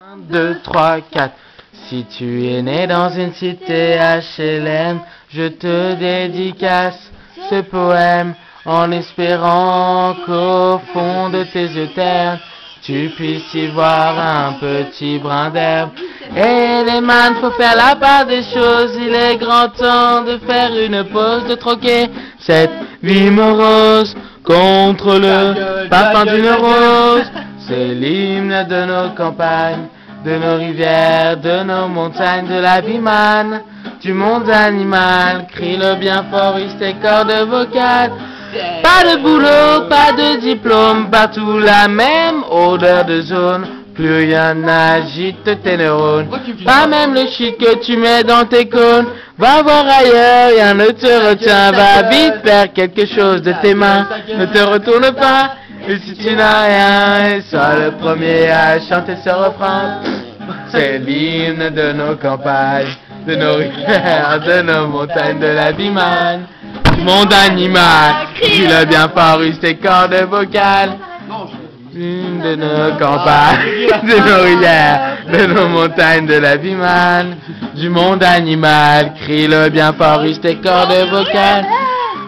1, 2, 3, 4. Si tu es né dans une cité HLM, je te dédicace ce poème en espérant qu'au fond de tes yeux ternes, tu puisses y voir un petit brin d'herbe. Et les man, faut faire la part des choses, il est grand temps de faire une pause, de troquer cette vie morose contre le parfum d'une rose. C'est l'hymne de nos campagnes, de nos rivières, de nos montagnes, de la vie man, du monde animal. Crie-le bien fort, use tes cordes vocales. Pas de boulot, pas de diplôme, partout la même odeur de zone. Plus rien n'agite tes neurones, pas même le shit que tu mets dans tes cônes. Va voir ailleurs, rien ne te retient, va vite faire quelque chose de tes mains. Ne te retourne pas, et si tu n'as rien, sois le premier à chanter ce refrain. C'est l'hymne de nos campagnes, de nos rivières, de nos montagnes, de la vie man, du monde animal. Crie-le bien fort, use tes cordes vocales. De nos campagnes, de nos rivières, de nos montagnes, de la vie man, du monde animal. Crie-le bien fort, use tes cordes vocales.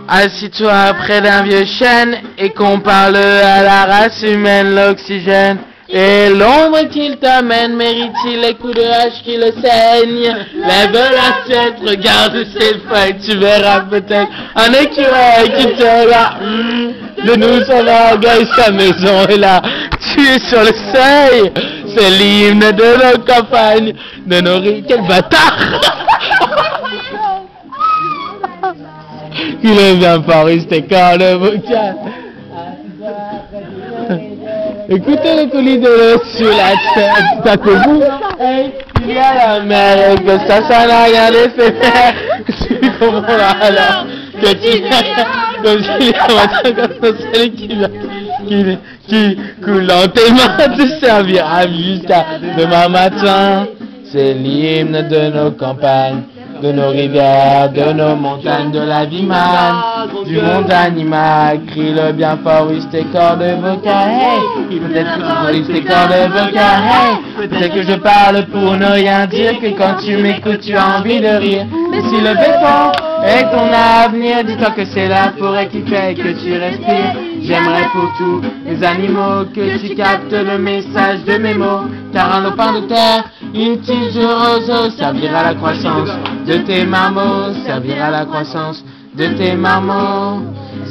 Assis-toi près d'un vieux chêne et compare-le à la race humaine, l'oxygène. Et l'ombre qu'il t'amène, mérite-t-il les coups de hache qui le saignent? Lève la tête, regarde ses feuilles, tu verras peut-être un écureuil qui te regarde. De nous son orgueil, sa maison est là, tu es sur le seuil. C'est l'hymne de nos campagnes, de nos rives. Quel bâtard! Il est bien fort, use tes cordes vocales. Écoutez le colis de l'eau sur la tête, t'as que vous. Hey, il y a la mer, et que ça n'a rien d'éphémère. Tu comprends alors que tu comme si le matin quand celui qui coule dans tes mains te servira jusqu'à demain matin. C'est l'hymne de nos campagnes, de nos rivières, de nos montagnes, de la vie man, du monde animal. Crie-le bien fort, use tes cordes vocales. Hey, peut-être que tu use tes cordes vocales. Hey, peut-être que je parle pour ne rien dire, que quand tu m'écoutes, tu as envie de rire. Mais si le béton est ton avenir, dis-toi que c'est la forêt qui fait que tu respires. J'aimerais pour tous les animaux que tu captes le message de mes mots, car un lopin de terre, une tige de roseau servira à la croissance de tes marmots, servira à la croissance de tes marmots.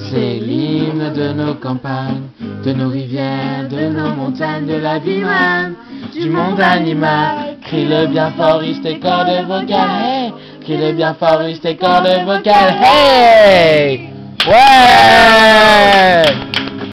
C'est l'hymne de nos campagnes, de nos rivières, de nos montagnes, de la vie man, du monde animal. Crie-le bien fort, use tes cordes vocales. Hey, crie-le bien fort, use tes cordes vocales. Hey!